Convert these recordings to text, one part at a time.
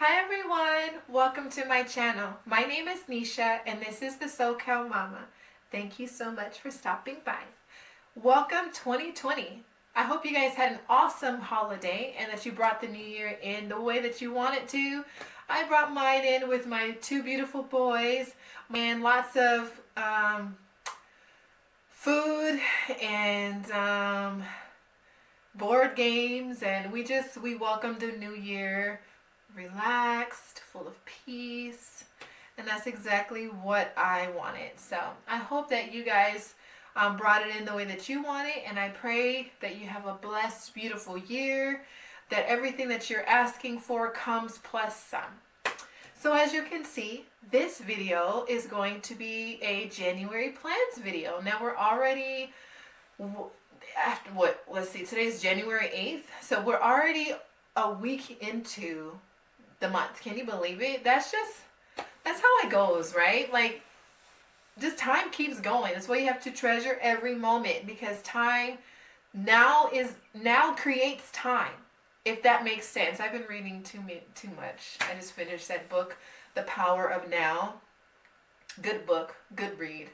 Hi everyone, welcome to my channel. My name is Nesha and this is the SoCal Mama. Thank you so much for stopping by. Welcome 2020. I hope you guys had an awesome holiday and that you brought the new year in the way that you wanted to. I brought mine in with my two beautiful boys and lots of food and board games, and we welcomed the new year relaxed, full of peace, and that's exactly what I wanted. So I hope that you guys brought it in the way that you want it, and I pray that you have a blessed, beautiful year, that everything that you're asking for comes plus some. So as you can see, this video is going to be a January plans video. Now we're already after what? Let's see. Today's January 8th, so we're already a week into the month. Can you believe it? That's how it goes, right? Like, just time keeps going. That's why you have to treasure every moment, because time now creates time. If that makes sense. I've been reading too much. I just finished that book, The Power of Now. Good book, good read.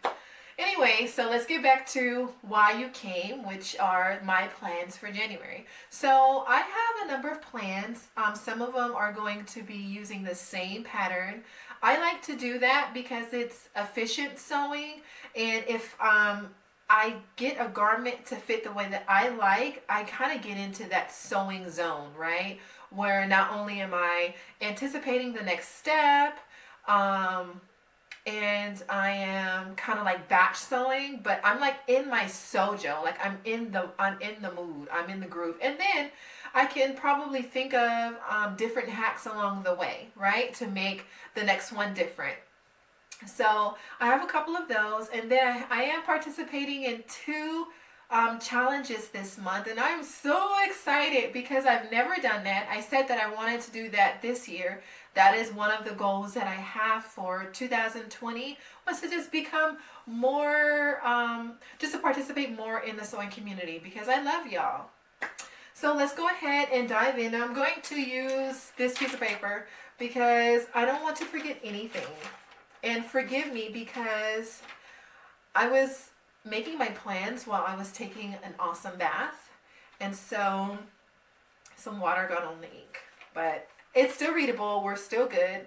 Anyway, so let's get back to why you came, which are my plans for January. So I have a number of plans. Some of them are going to be using the same pattern. I like to do that because it's efficient sewing, and if I get a garment to fit the way that I like, I kind of get into that sewing zone, right? Where not only am I anticipating the next step, and I am kind of like batch sewing, but I'm like in my sojo, like I'm in the mood, I'm in the groove, and then I can probably think of different hacks along the way, right, to make the next one different. So I have a couple of those, and then I am participating in two challenges this month, and I'm so excited because I've never done that. I said that I wanted to do that this year. That is one of the goals that I have for 2020, was to just become more, just to participate more in the sewing community, because I love y'all. So let's go ahead and dive in. I'm going to use this piece of paper because I don't want to forget anything. And forgive me because I was making my plans while I was taking an awesome bath, and so some water got on the ink, but it's still readable. We're still good.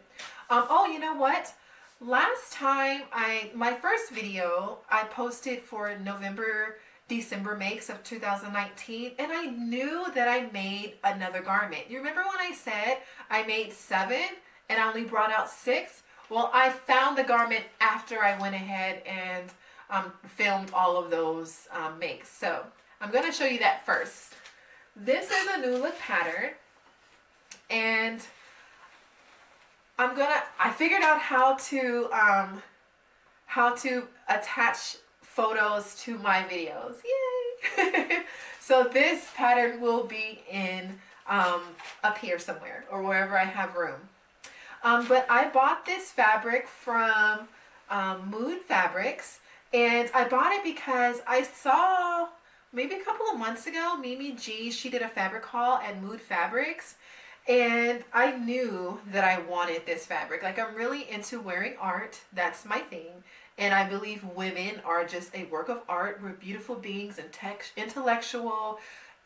Oh, you know what? Last time my first video I posted for December makes of 2019, and I knew that I made another garment. You remember when I said I made 7 and I only brought out 6? Well, I found the garment after I went ahead and filmed all of those makes. So I'm going to show you that first. This is a new look pattern, and I figured out how to attach photos to my videos. Yay! So this pattern will be in up here somewhere, or wherever I have room. But I bought this fabric from Mood Fabrics, and I bought it because I saw maybe a couple of months ago, Mimi G, she did a fabric haul at Mood Fabrics, and I knew that I wanted this fabric. Like, I'm really into wearing art. That's my thing. And I believe women are just a work of art. We're beautiful beings and intellectual,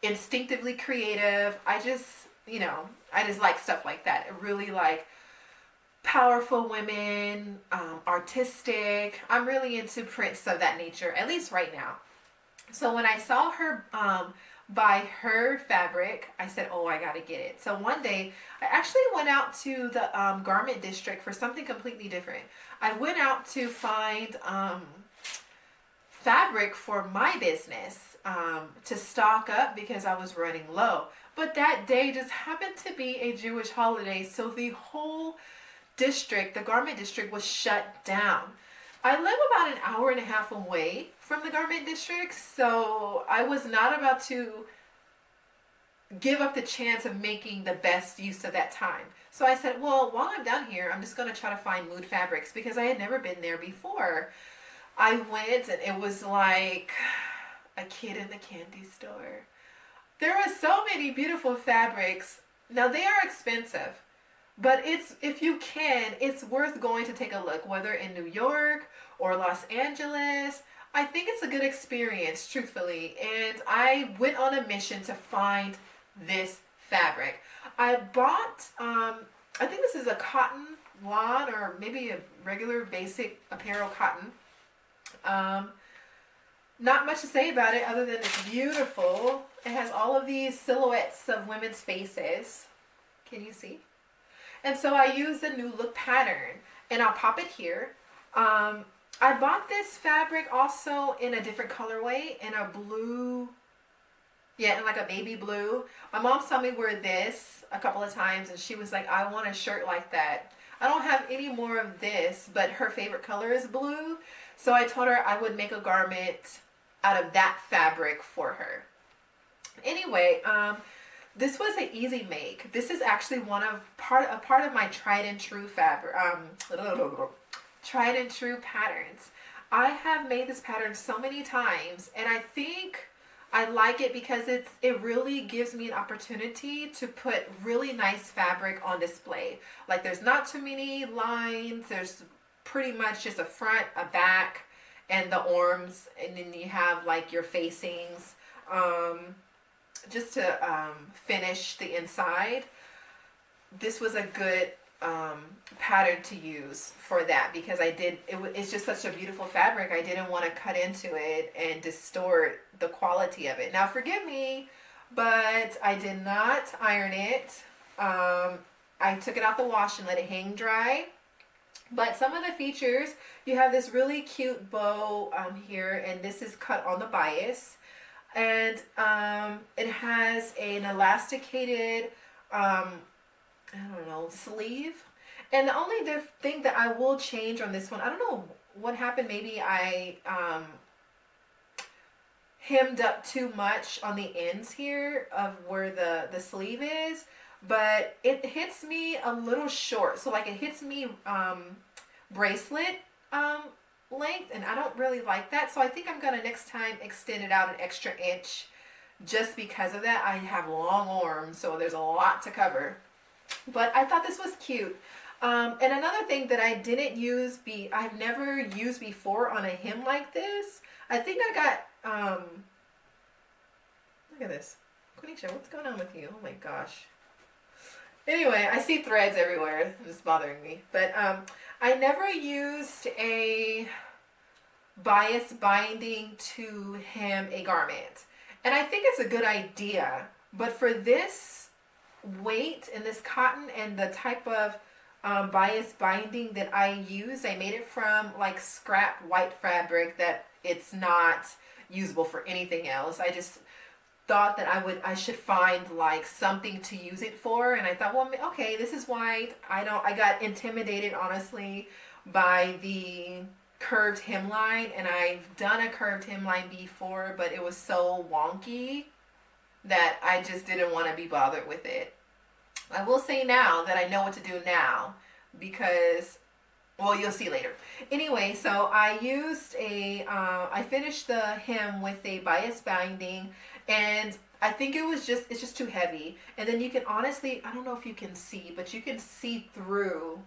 instinctively creative. I just like stuff like that. I really like powerful women, artistic. I'm really into prints of that nature, at least right now. So when I saw her buy her fabric, I said, oh, I gotta get it. So one day I actually went out to the garment district for something completely different. I went out to find fabric for my business to stock up because I was running low. But that day just happened to be a Jewish holiday, so the whole district, the garment district, was shut down. I live about an hour and a half away from the garment district, so I was not about to give up the chance of making the best use of that time. So I said, well, while I'm down here, I'm just going to try to find Mood Fabrics, because I had never been there before. I went, and it was like a kid in the candy store. There were so many beautiful fabrics. Now, they are expensive, But if you can, it's worth going to take a look, whether in New York or Los Angeles. I think it's a good experience, truthfully. And I went on a mission to find this fabric. I bought, I think this is a cotton lawn or maybe a regular basic apparel cotton. Um, Not much to say about it other than it's beautiful. It has all of these silhouettes of women's faces. Can you see? And so I used the New Look pattern, and I'll pop it here. I bought this fabric also in a different colorway, in a blue, yeah, in like a baby blue. My mom saw me wear this a couple of times, and she was like, I want a shirt like that. I don't have any more of this, but her favorite color is blue. So I told her I would make a garment out of that fabric for her. Anyway, this was an easy make. This is actually a part of my tried and true fabric, tried and true patterns. I have made this pattern so many times, and I think I like it because it really gives me an opportunity to put really nice fabric on display. Like, there's not too many lines. There's pretty much just a front, a back, and the arms, and then you have like your facings, just to finish the inside. This was a good pattern to use for that, because it's just such a beautiful fabric. I didn't want to cut into it and distort the quality of it. Now forgive me, but I did not iron it. I took it out the wash and let it hang dry. But some of the features, you have this really cute bow here, and this is cut on the bias. And it has an elasticated, I don't know, sleeve. And the only thing that I will change on this one, I don't know what happened. Maybe I hemmed up too much on the ends here of where the sleeve is. But it hits me a little short. So like, it hits me bracelet length, and I don't really like that. So I think I'm gonna next time extend it out an extra inch, just because of that. I have long arms, so there's a lot to cover. But I thought this was cute. And another thing that I've never used before on a hem like this. I think I got look at this. Quenisha, what's going on with you? Oh my gosh. Anyway, I see threads everywhere. It's bothering me. But I never used a bias binding to hem a garment. And I think it's a good idea. But for this weight and this cotton and the type of bias binding that I use, I made it from like scrap white fabric that it's not usable for anything else. I just thought that I should find like something to use it for, and I thought, well, okay, this is white. I got intimidated, honestly, by the curved hemline, and I've done a curved hemline before, but it was so wonky that I just didn't want to be bothered with it. I will say now that I know what to do now, because, well, you'll see later. Anyway, so I used I finished the hem with a bias binding, and I think it's just too heavy. And then you can honestly, I don't know if you can see, but you can see through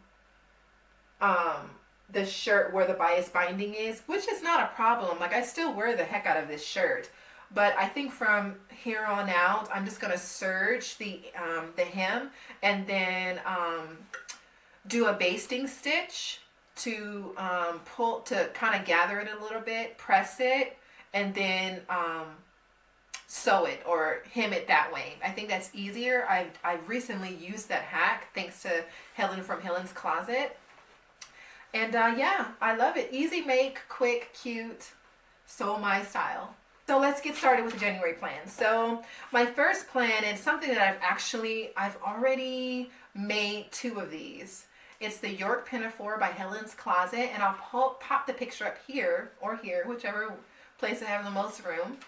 the shirt where the bias binding is, which is not a problem. Like, I still wear the heck out of this shirt. But I think from here on out, I'm just going to serge the hem, and then do a basting stitch to pull, to kind of gather it a little bit, press it, and then sew it or hem it that way. I think that's easier. I've recently used that hack thanks to Helen from Helens Closet. And yeah, I love it. Easy make, quick, cute, so my style. So let's get started with the January plan. So my first plan is something that I've already made 2 of these. It's the York Pinafore by Helens Closet, and I'll pop the picture up here or here, whichever place I have the most room.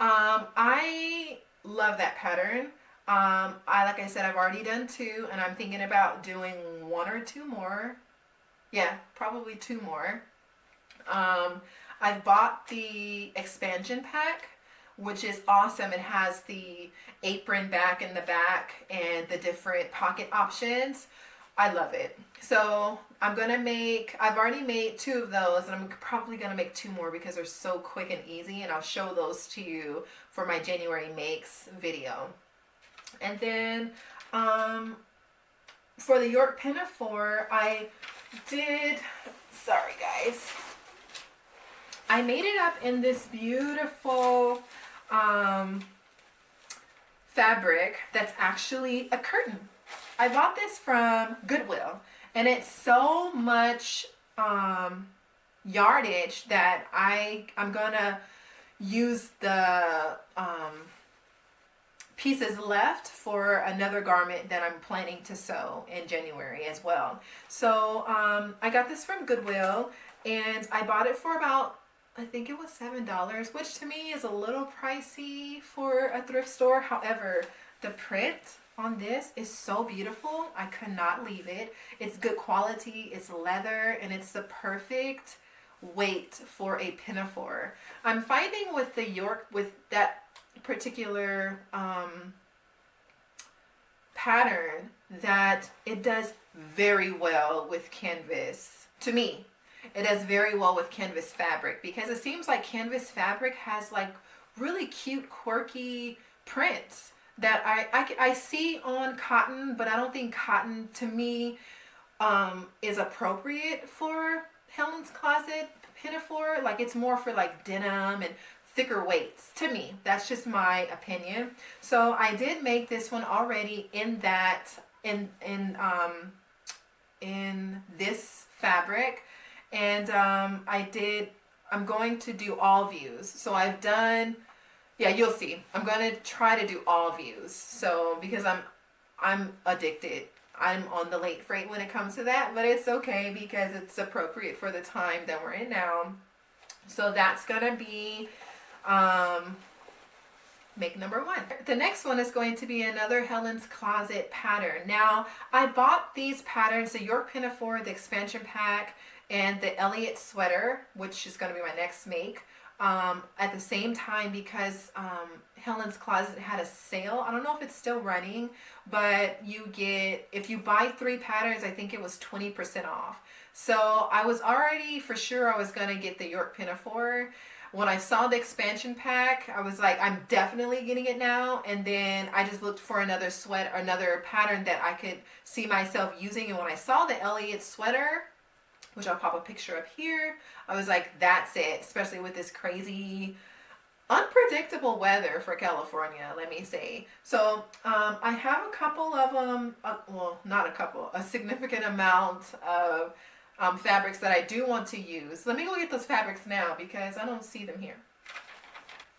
I love that pattern. Like I said, I've already done 2, and I'm thinking about doing 1 or 2 more. Yeah, probably 2 more. I've bought the expansion pack, which is awesome. It has the apron back in the back and the different pocket options. I love it. So I've already made 2 of those, and I'm probably gonna make 2 more because they're so quick and easy, and I'll show those to you for my January makes video. And then for the York Pinafore, sorry guys, I made it up in this beautiful fabric that's actually a curtain. I bought this from Goodwill, and it's so much yardage that I'm gonna use the pieces left for another garment that I'm planning to sew in January as well. So I got this from Goodwill, and I bought it for about, I think it was $7, which to me is a little pricey for a thrift store. However, the print on this is so beautiful. I could not leave it. It's good quality, it's leather, and it's the perfect weight for a pinafore. I'm finding with the York, with that particular pattern, that it does very well with canvas. To me, it does very well with canvas fabric, because it seems like canvas fabric has like really cute, quirky prints that I see on cotton, but I don't think cotton to me is appropriate for Helens Closet pinafore. Like, it's more for like denim and thicker weights to me. That's just my opinion. So I did make this one already in this fabric, and I'm going to do all views. So I've done, yeah, you'll see. I'm going to try to do all views. So because I'm addicted. I'm on the late freight when it comes to that, but it's okay because it's appropriate for the time that we're in now. So that's going to be make number 1. The next one is going to be another Helens Closet pattern. Now, I bought these patterns, the York Pinafore, the expansion pack, and the Elliott sweater, which is going to be my next make, at the same time, because Helens Closet had a sale. I don't know if it's still running, but you get, if you buy 3 patterns, I think it was 20% off. So I was already for sure I was going to get the York Pinafore. When I saw the expansion pack, I was like, I'm definitely getting it now. And then I just looked for another pattern that I could see myself using. And when I saw the Elliott sweater, which I'll pop a picture up here, I was like, that's it. Especially with this crazy, unpredictable weather for California, let me say. So I have a couple of them, well, not a couple, a significant amount of fabrics that I do want to use. Let me go get those fabrics now because I don't see them here.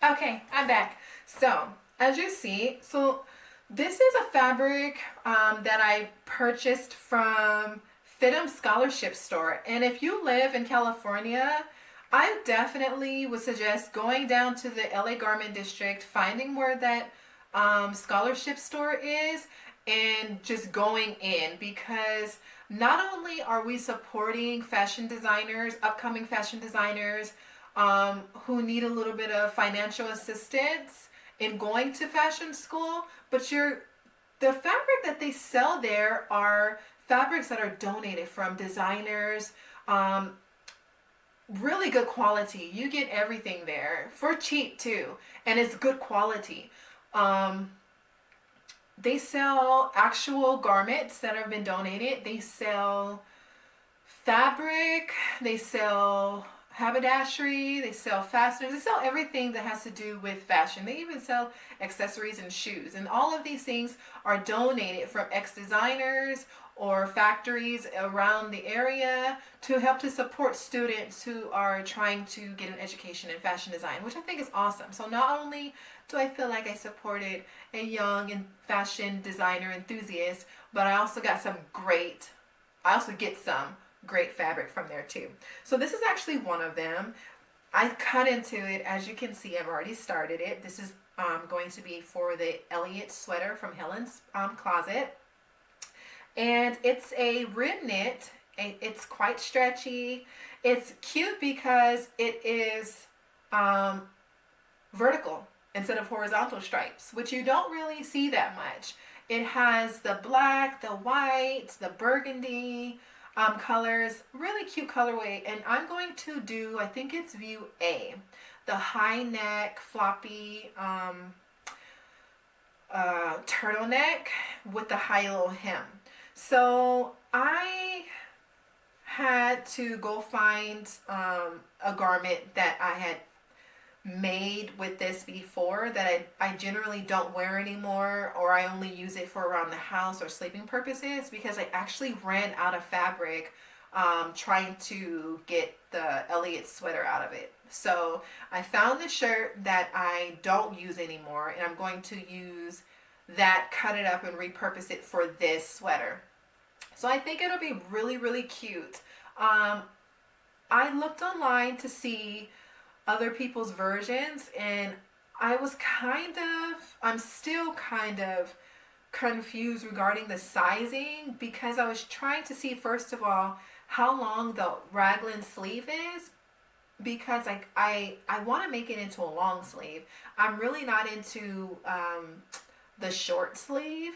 Okay, I'm back. So as you see, so this is a fabric that I purchased from Fidem Scholarship Store. And if you live in California, I definitely would suggest going down to the LA Garment District, finding where that scholarship store is, and just going in, because not only are we supporting fashion designers, upcoming fashion designers who need a little bit of financial assistance in going to fashion school, but the fabric that they sell there are fabrics that are donated from designers, really good quality. You get everything there for cheap too, and it's good quality. They sell actual garments that have been donated. They sell fabric. They sell haberdashery. They sell fasteners. They sell everything that has to do with fashion. They even sell accessories and shoes. And all of these things are donated from ex-designers or factories around the area to help to support students who are trying to get an education in fashion design, which I think is awesome. So not only do I feel like I supported a young and fashion designer enthusiast, but I also get some great fabric from there too. So this is actually one of them. I cut into it. As you can see, I've already started it. This is going to be for the Elliott sweater from Helens Closet. And it's a rib knit. It's quite stretchy. It's cute because it is vertical instead of horizontal stripes, which you don't really see that much. It has the black, the white, the burgundy colors. Really cute colorway. And I'm going to do, I think it's view A. The high neck, floppy turtleneck with the high low hem. So I had to go find a garment that I had made with this before that I generally don't wear anymore, or I only use it for around the house or sleeping purposes, because I actually ran out of fabric trying to get the Elliott sweater out of it. So I found the shirt that I don't use anymore, and I'm going to use that, cut it up and repurpose it for this sweater. So I think it'll be really, really cute. I looked online to see other people's versions, and I'm still kind of confused regarding the sizing, because I was trying to see, first of all, how long the raglan sleeve is, because I want to make it into a long sleeve. I'm really not into the short sleeve.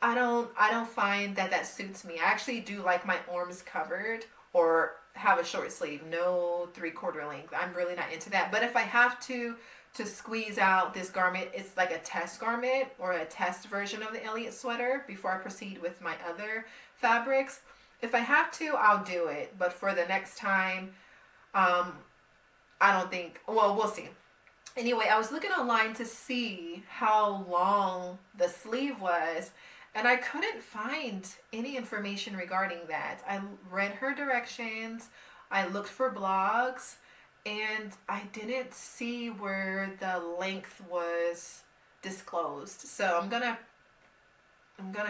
I don't find that suits me. I actually do like my arms covered, or have a short sleeve, no 3/4 length. I'm really not into that. But if I have to squeeze out this garment, it's like a test garment or a test version of the Elliott sweater before I proceed with my other fabrics. If I have to, I'll do it. But for the next time, I don't think, well, we'll see. Anyway, I was looking online to see how long the sleeve was, and I couldn't find any information regarding that. I read her directions, I looked for blogs, and I didn't see where the length was disclosed. So I'm gonna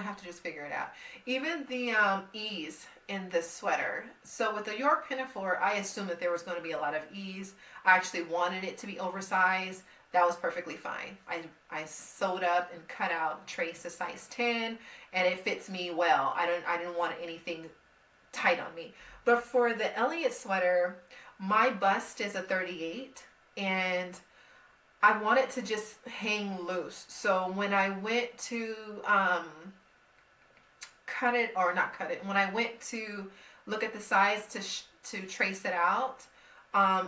have to just figure it out. Even the ease in the sweater. So with the York pinafore, I assumed that there was going to be a lot of ease. I actually wanted it to be oversized. That was perfectly fine. I sewed up and cut out, traced a size 10, and it fits me well. I didn't want anything tight on me. But for the Elliott sweater, my bust is a 38, and I want it to just hang loose. So when I went to cut it, or not cut it, when I went to look at the size to trace it out,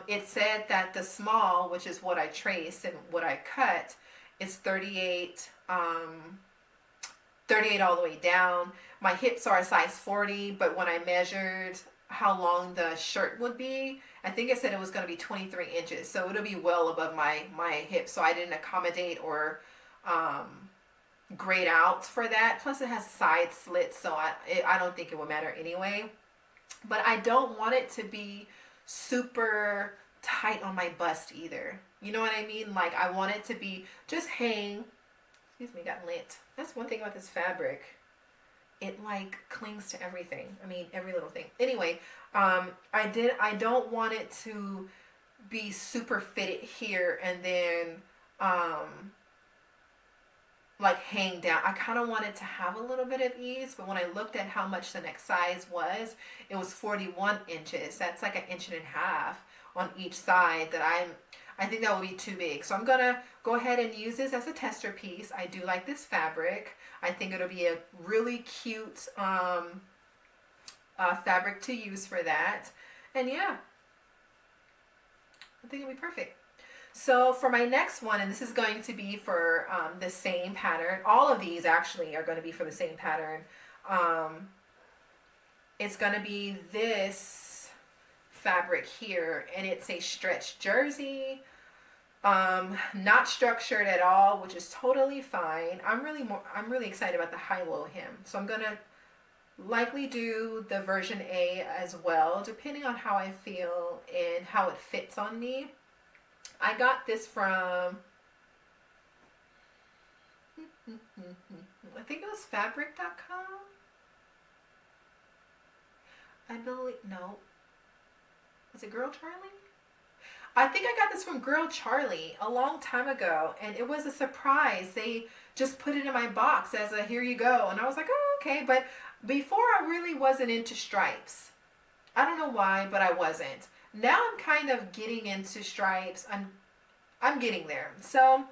it said that the small, which is what I traced and what I cut, is 38, 38 all the way down. My hips are a size 40, but when I measured how long the shirt would be, I think it said it was going to be 23 inches. So it'll be well above my hips. So I didn't accommodate or grade out for that. Plus it has side slits, so I don't think it will matter anyway. But I don't want it to be super tight on my bust either. You know what I mean? Like, I want it to be just hang. Excuse me, got lit. That's one thing about this fabric. It like clings to everything. I mean, every little thing. Anyway, I don't want it to be super fitted here and then like hang down. I kind of wanted to have a little bit of ease, but when I looked at how much the next size was, it was 41 inches. That's like 1.5 inches on each side I think that would be too big. So I'm gonna go ahead and use this as a tester piece. I do like this fabric. I think it'll be a really cute fabric to use for that. And yeah, I think it'll be perfect. So for my next one, and this is going to be for the same pattern. All of these actually are going to be for the same pattern. It's going to be this fabric here, and it's a stretch jersey. Not structured at all, which is totally fine. I'm really excited about the high-low hem. So I'm going to likely do the version A as well, depending on how I feel and how it fits on me. I got this from, I think it was fabric.com. I believe, no. Was it Girl Charlie? I think I got this from Girl Charlie a long time ago, and it was a surprise. They just put it in my box as a here you go, and I was like, oh, okay. But before, I really wasn't into stripes. I don't know why, but I wasn't. Now I'm kind of getting into stripes. I'm getting there. So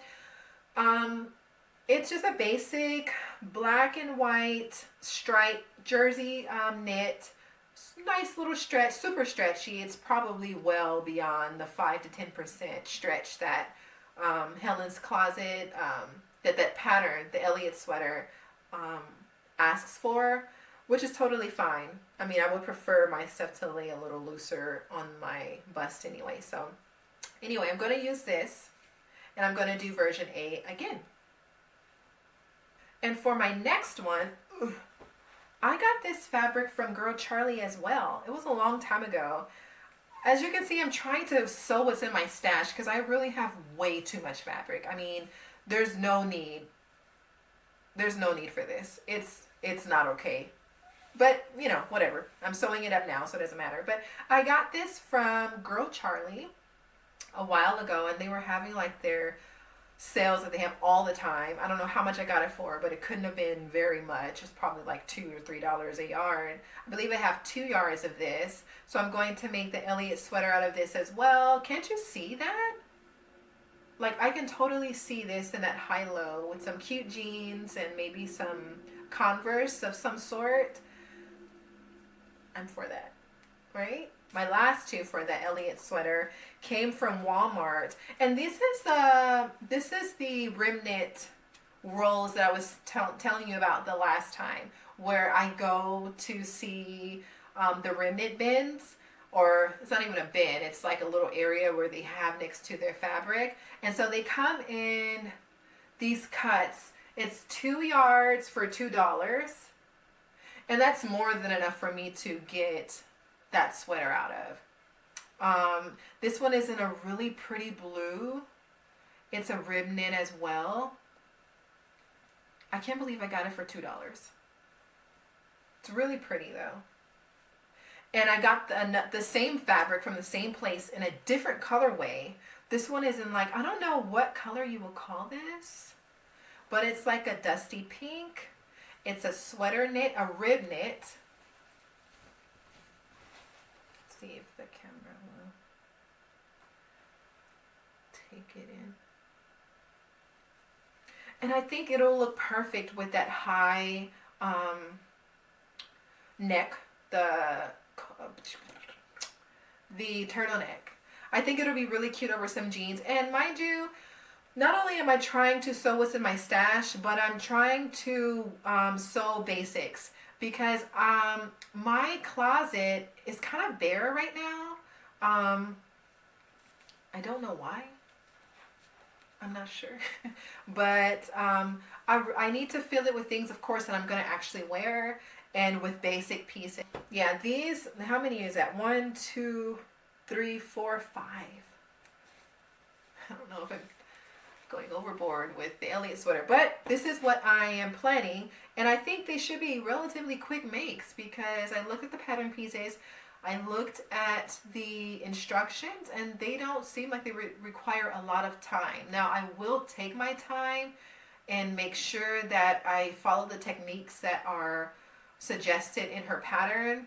It's just a basic black and white striped jersey knit. Nice little stretch, super stretchy. It's probably well beyond the 5 to 10% stretch that Helen's Closet, that pattern, the Elliott sweater, um, asks for, which is totally fine. I mean, I would prefer my stuff to lay a little looser on my bust anyway. So anyway, I'm going to use this, and I'm going to do version A again. And for my next one, I got this fabric from Girl Charlie as well. It was a long time ago. As you can see, I'm trying to sew what's in my stash because I really have way too much fabric. I mean, there's no need. There's no need for this. It's not okay. But, you know, whatever. I'm sewing it up now, so it doesn't matter. But I got this from Girl Charlie a while ago, and they were having like their sales that they have all the time. I don't know how much I got it for, but it couldn't have been very much. It's probably like $2 or $3 a yard. I believe I have 2 yards of this, so I'm going to make the Elliott sweater out of this as well. Can't you see that? Like, I can totally see this in that high-low with some cute jeans and maybe some Converse of some sort. I'm for that, right? My last two for the Elliott sweater came from Walmart, and this is the rim knit rolls that I was telling you about the last time, where I go to see the rim knit bins, or it's not even a bin, it's like a little area where they have next to their fabric, and so they come in these cuts. It's 2 yards for $2, and that's more than enough for me to get that sweater out of. This one is in a really pretty blue. It's a rib knit as well. I can't believe I got it for $2. It's really pretty though. And I got the same fabric from the same place in a different colorway. This one is in like, I don't know what color you will call this, but it's like a dusty pink. It's a sweater knit, a rib knit. See if the camera will take it in. And I think it'll look perfect with that high neck, the turtleneck. I think it'll be really cute over some jeans. And mind you, not only am I trying to sew what's in my stash, but I'm trying to sew basics, because my closet is kind of bare right now. I don't know why. I'm not sure. But I need to fill it with things, of course, that I'm going to actually wear, and with basic pieces. Yeah, these, how many is that? 1, 2, 3, 4, 5. I don't know if I'm going overboard with the Elliott sweater, but this is what I am planning, and I think they should be relatively quick makes, because I looked at the pattern pieces, I looked at the instructions, and they don't seem like they require a lot of time. Now, I will take my time and make sure that I follow the techniques that are suggested in her pattern,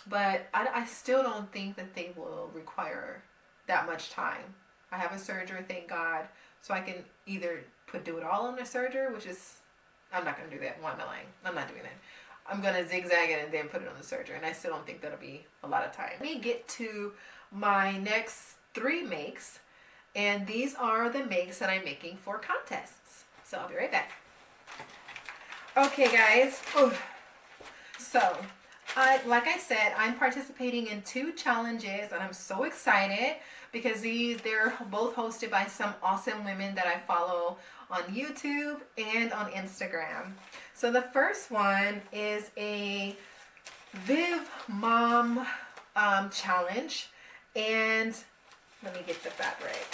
but I still don't think that they will require that much time. I have a serger, thank God, so I can either do it all on a serger, which is, I'm not going to do that. Why am I lying? I'm not doing that. I'm going to zigzag it and then put it on the serger, and I still don't think that'll be a lot of time. Let me get to my next 3 makes, and these are the makes that I'm making for contests. So I'll be right back. Okay, guys. Ooh. So, like I said, I'm participating in 2 challenges, and I'm so excited because they're both hosted by some awesome women that I follow on YouTube and on Instagram. So the first one is a Viv Mom challenge, and let me get the fabric.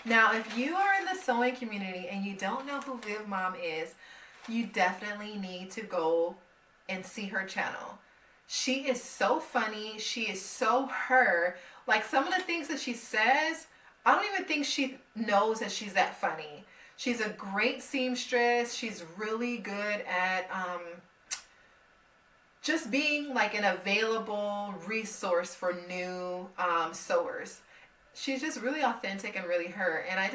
Now, if you are in the sewing community and you don't know who Viv Mom is, you definitely need to go and see her channel. She is so funny. She is so her. Like, some of the things that she says, I don't even think she knows that she's that funny. She's a great seamstress. She's really good at just being like an available resource for new sewers. she's just really authentic and really her, and I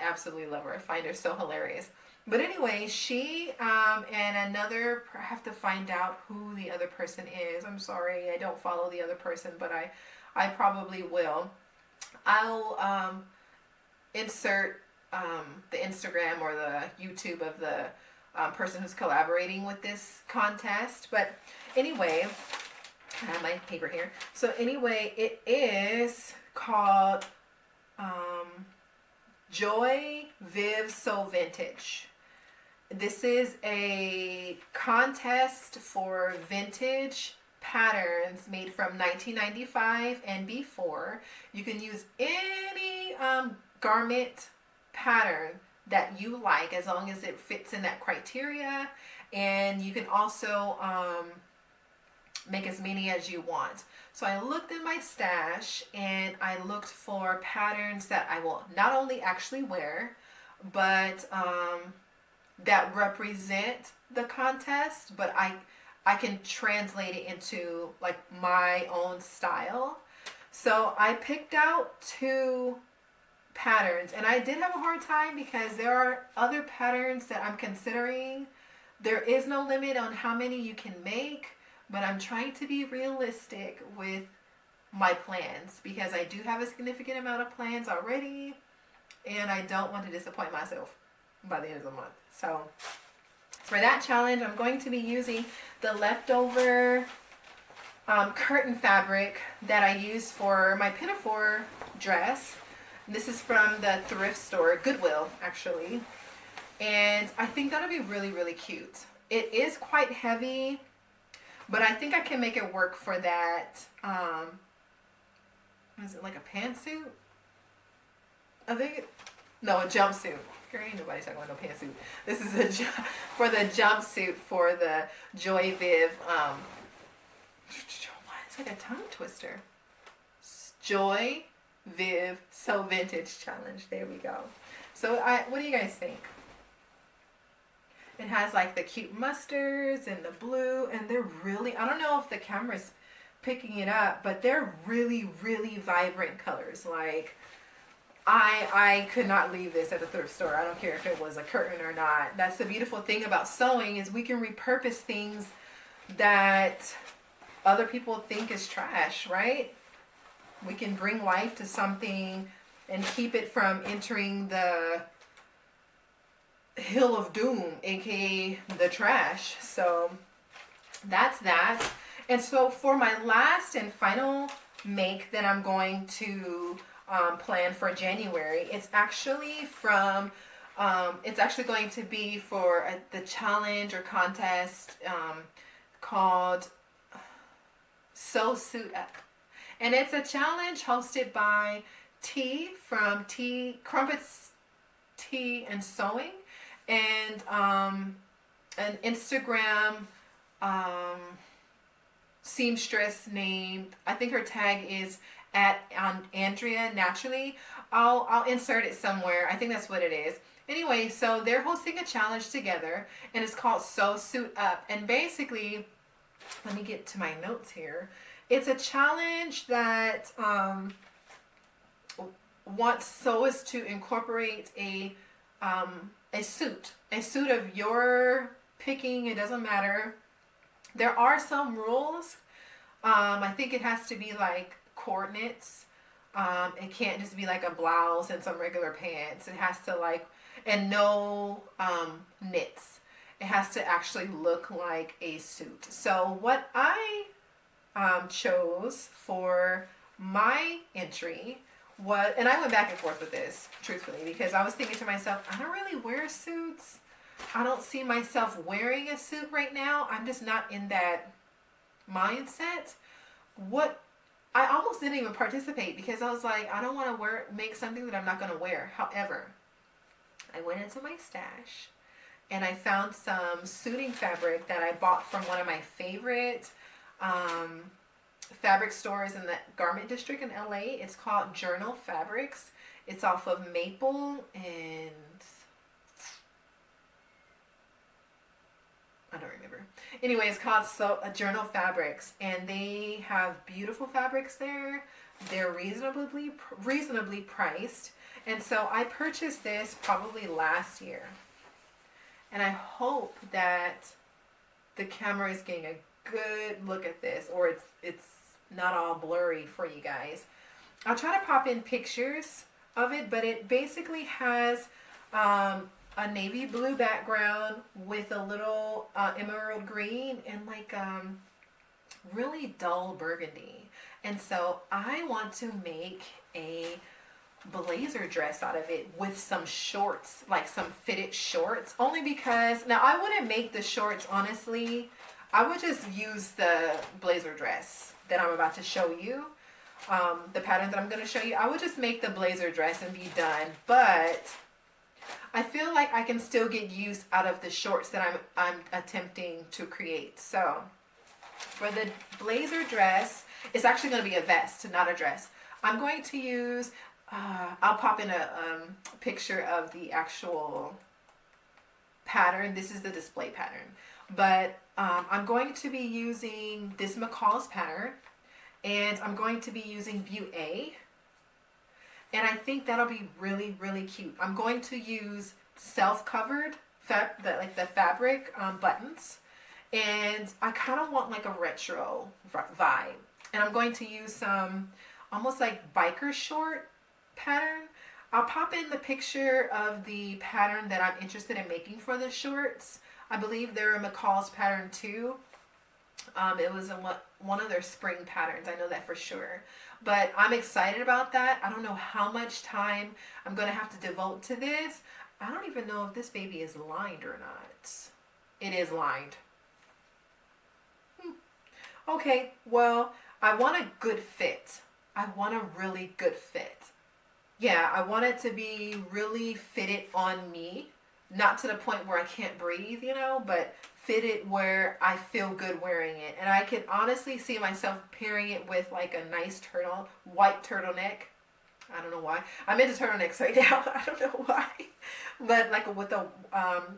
absolutely love her. I find her so hilarious. But anyway, she and another, I have to find out who the other person is. I'm sorry, I don't follow the other person, but I probably will. I'll insert the Instagram or the YouTube of the person who's collaborating with this contest. But anyway, I have my paper here. So anyway, it is called Joy Viv So Vintage. This is a contest for vintage patterns made from 1995 and before. You can use any garment pattern that you like as long as it fits in that criteria, and you can also make as many as you want. So I looked in my stash and I looked for patterns that I will not only actually wear, but that represent the contest, but I can translate it into like my own style. So I picked out 2 patterns, and I did have a hard time because there are other patterns that I'm considering. There is no limit on how many you can make, but I'm trying to be realistic with my plans because I do have a significant amount of plans already, and I don't want to disappoint myself by the end of the month. So for that challenge, I'm going to be using the leftover curtain fabric that I used for my pinafore dress. This is from the thrift store, Goodwill, actually. And I think that'll be really, really cute. It is quite heavy, but I think I can make it work for that. Is it like a pantsuit? I think no, a jumpsuit. Girl, ain't nobody talking about no pantsuit. This is for the jumpsuit for the Joy Viv. It's like a tongue twister. Joy Viv So Vintage Challenge. There we go. So what do you guys think? It has like the cute mustards and the blue, and they're really, I don't know if the camera's picking it up, but they're really, really vibrant colors. Like I could not leave this at the thrift store. I don't care if it was a curtain or not. That's the beautiful thing about sewing, is we can repurpose things that other people think is trash, right? We can bring life to something and keep it from entering the hill of doom, aka the trash. So that's that. And so for my last and final make that I'm going to plan for January, it's actually from it's actually going to be for the challenge or contest called Sew Suit Up. And it's a challenge hosted by T from Crumpets Tea and Sewing, and an Instagram seamstress named, I think her tag is at Andrea Naturally. I'll insert it somewhere. I think that's what it is. Anyway, so they're hosting a challenge together, and it's called Sew Suit Up. And basically, let me get to my notes here. It's a challenge that wants sewers to incorporate a suit of your picking. It doesn't matter. There are some rules. I think it has to be like coordinates. It can't just be like a blouse and some regular pants. It has to like, and no knits. It has to actually look like a suit. So what I chose for my entry was, and I went back and forth with this, truthfully, because I was thinking to myself, I don't really wear suits. I don't see myself wearing a suit right now. I'm just not in that mindset. I almost didn't even participate because I was like, I don't want to make something that I'm not going to wear. However, I went into my stash and I found some suiting fabric that I bought from one of my favorite fabric stores in the garment district in LA. It's called Journal Fabrics. It's off of Maple and I don't remember. Anyway, it's called Journal Fabrics, and they have beautiful fabrics there. They're reasonably priced. And so I purchased this probably last year. And I hope that the camera is getting a good look at this, or it's not all blurry for you guys. I'll try to pop in pictures of it, but it basically has a navy blue background with a little emerald green and like really dull burgundy. And so I want to make a blazer dress out of it with some shorts, like some fitted shorts, only because now I wouldn't make the shorts, honestly. I would just use the blazer dress that I'm about to show you, the pattern that I'm going to show you. I would just make the blazer dress and be done, but I feel like I can still get use out of the shorts that I'm attempting to create. So for the blazer dress, it's actually going to be a vest, not a dress. I'm going to use I'll pop in a picture of the actual pattern. This is the display pattern. But I'm going to be using this McCall's pattern. And I'm going to be using View A. And I think that'll be really, really cute. I'm going to use self-covered, like the fabric buttons. And I kind of want like a retro vibe. And I'm going to use some almost like biker short pattern. I'll pop in the picture of the pattern that I'm interested in making for the shorts. I believe they're a McCall's pattern too. It was one of their spring patterns. I know that for sure. But I'm excited about that. I don't know how much time I'm going to have to devote to this. I don't even know if this baby is lined or not. It is lined. Okay, well, I want a good fit. I want a really good fit. Yeah, I want it to be really fitted on me. Not to the point where I can't breathe, you know, but fitted where I feel good wearing it. And I can honestly see myself pairing it with like a nice white turtleneck. I don't know why. I'm into turtlenecks right now. I don't know why. But like with a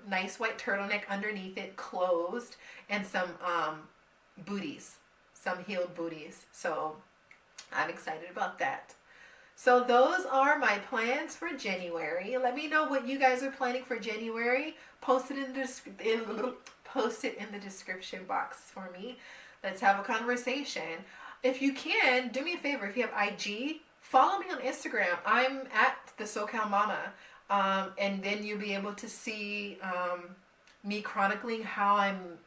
nice white turtleneck underneath it, closed, and some booties, some heeled booties. So I'm excited about that. So those are my plans for January. Let me know what you guys are planning for January. Post it in the description box for me. Let's have a conversation. If you can, do me a favor. If you have IG, follow me on Instagram. I'm at the SoCal Mama. And then you'll be able to see me chronicling how I'm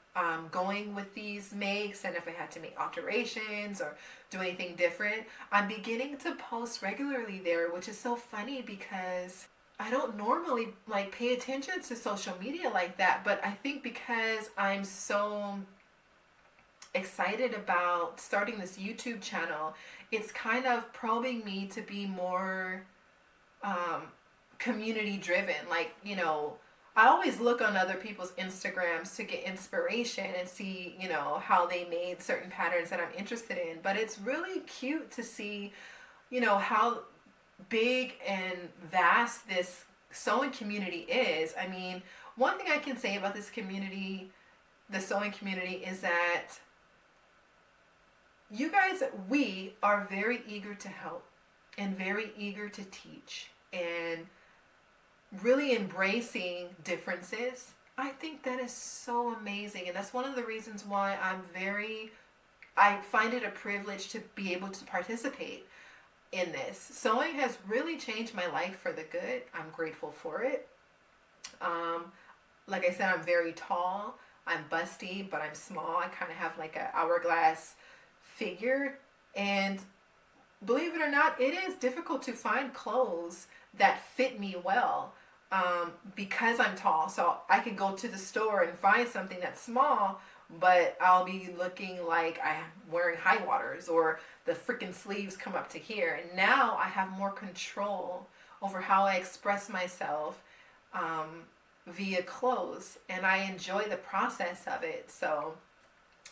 going with these makes, and if I had to make alterations or do anything different. I'm beginning to post regularly there, which is so funny because I don't normally like pay attention to social media like that, but I think because I'm so excited about starting this YouTube channel, it's kind of probing me to be more community driven. Like, you know, I always look on other people's Instagrams to get inspiration and see, you know, how they made certain patterns that I'm interested in. But it's really cute to see, you know, how big and vast this sewing community is. I mean, one thing I can say about this community, the sewing community, is that you guys, we are very eager to help and very eager to teach and really embracing differences. I think that is so amazing, and that's one of the reasons why I find it a privilege to be able to participate in this. Sewing has really changed my life for the good. I'm grateful for it. Like I said, I'm very tall. I'm busty, but I'm small. I kind of have like an hourglass figure, and believe it or not, it is difficult to find clothes that fit me well. Because I'm tall, so I can go to the store and find something that's small, but I'll be looking like I'm wearing high waters or the freaking sleeves come up to here. And now I have more control over how I express myself via clothes, and I enjoy the process of it. So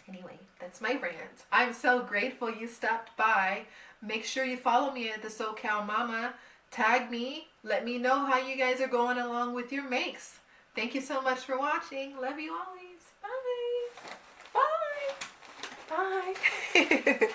anyway, that's my rant. I'm so grateful you stopped by. Make sure you follow me at the SoCal Mama. Tag me. Let me know how you guys are going along with your makes. Thank you so much for watching. Love you always. Bye. Bye. Bye.